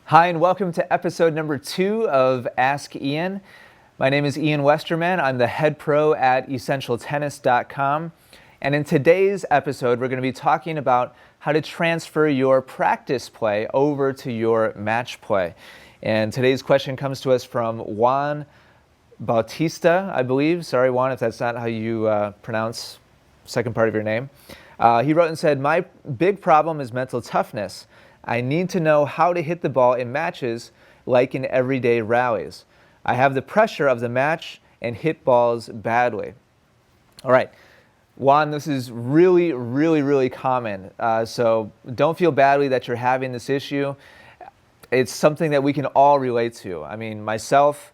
Hi, and welcome to episode number 2 of Ask Ian. My name is Ian Westerman. I'm the head pro at essentialtennis.com. And in today's episode, we're going to be talking about how to transfer your practice play over to your match play. And today's question comes to us from Juan Bautista, I believe. Sorry, Juan, if that's not how you pronounce the second part of your name. He wrote and said, "My big problem is mental toughness. I need to know how to hit the ball in matches like in everyday rallies. I have the pressure of the match and hit balls badly." All right, Juan, this is really common. So don't feel badly that you're having this issue. It's something that we can all relate to. I mean, myself,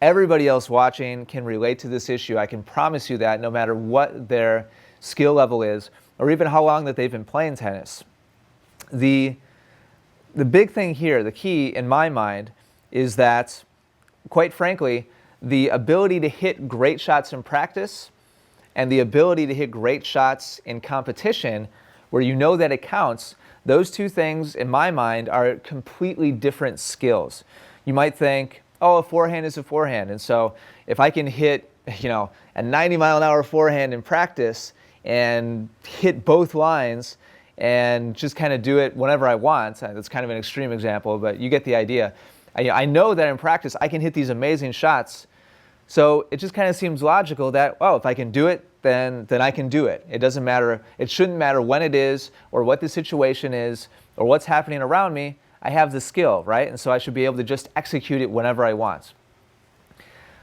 everybody else watching can relate to this issue. I can promise you that no matter what their skill level is or even how long that they've been playing tennis. The big thing here, the key in my mind, is that, quite frankly, the ability to hit great shots in practice and the ability to hit great shots in competition, where you know that it counts, those two things, in my mind, are completely different skills. You might think, oh, a forehand is a forehand, and so if I can hit, a 90-mile-an-hour forehand in practice and hit both lines and just kind of do it whenever I want. That's kind of an extreme example, but you get the idea. I know that in practice I can hit these amazing shots, so it just kind of seems logical that, oh, if I can do it, then I can do it. It doesn't matter, it shouldn't matter when it is or what the situation is or what's happening around me. I have the skill, right? And so I should be able to just execute it whenever I want.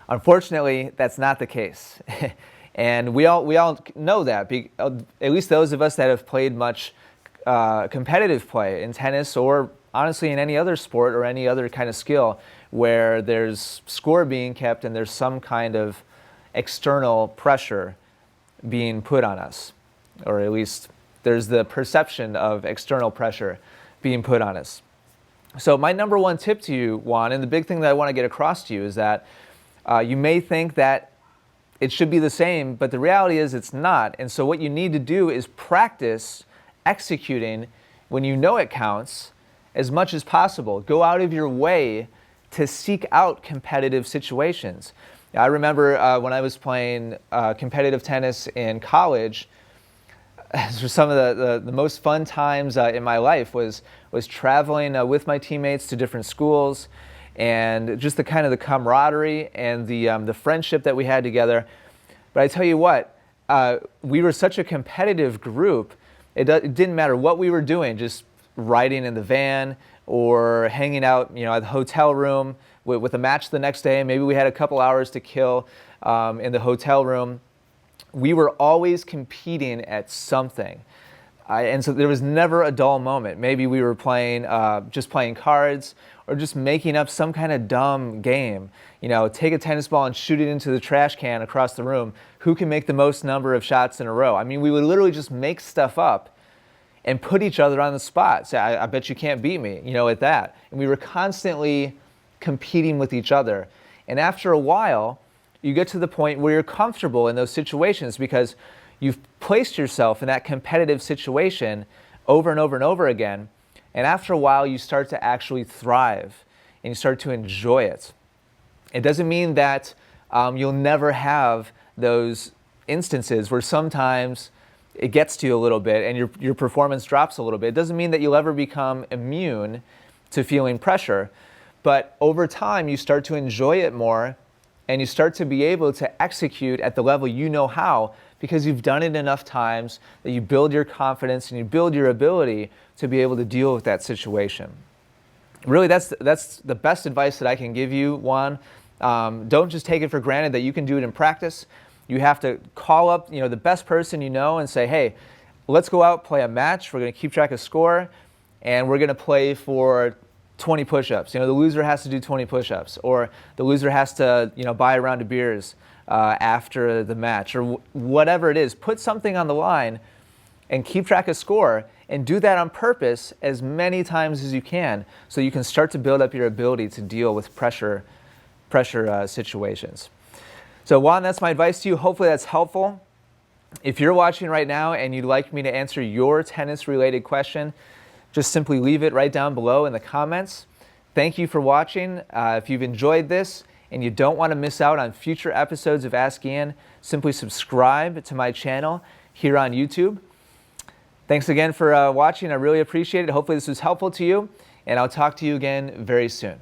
Unfortunately, that's not the case. And we all know that, at least those of us that have played much competitive play in tennis or honestly in any other sport or any other kind of skill where there's score being kept and there's some kind of external pressure being put on us, or at least there's the perception of external pressure being put on us. So my number one tip to you, Juan, and the big thing that I want to get across to you is that you may think that it should be the same, but the reality is it's not. And so what you need to do is practice executing when you know it counts as much as possible. Go out of your way to seek out competitive situations. I remember when I was playing competitive tennis in college, some of the most fun times in my life was traveling with my teammates to different schools, and just the kind of the camaraderie and the friendship that we had together. But I tell you what, we were such a competitive group. It didn't matter what we were doing, just riding in the van or hanging out, at the hotel room with a match the next day. Maybe we had a couple hours to kill in the hotel room. We were always competing at something. And so there was never a dull moment. Maybe we were just playing cards or just making up some kind of dumb game. Take a tennis ball and shoot it into the trash can across the room. Who can make the most number of shots in a row? I mean, we would literally just make stuff up and put each other on the spot. Say, I bet you can't beat me, at that. And we were constantly competing with each other. And after a while, you get to the point where you're comfortable in those situations because you've placed yourself in that competitive situation over and over and over again. And after a while, you start to actually thrive and you start to enjoy it. It doesn't mean that you'll never have those instances where sometimes it gets to you a little bit and your performance drops a little bit. It doesn't mean that you'll ever become immune to feeling pressure. But over time, you start to enjoy it more and you start to be able to execute at the level you know how, because you've done it enough times that you build your confidence and you build your ability to be able to deal with that situation. Really, that's the best advice that I can give you, Juan. Don't just take it for granted that you can do it in practice. You have to call up, the best person you know and say, hey, let's go out, play a match. We're going to keep track of score, and we're going to play for 20 push-ups. The loser has to do 20 push-ups, or the loser has to, buy a round of beers after the match, or whatever it is. Put something on the line and keep track of score, and do that on purpose as many times as you can so you can start to build up your ability to deal with pressure situations. So Juan, that's my advice to you. Hopefully that's helpful. If you're watching right now and you'd like me to answer your tennis-related question, just simply leave it right down below in the comments. Thank you for watching. If you've enjoyed this and you don't want to miss out on future episodes of Ask Ian, simply subscribe to my channel here on YouTube. Thanks again for watching. I really appreciate it. Hopefully this was helpful to you, and I'll talk to you again very soon.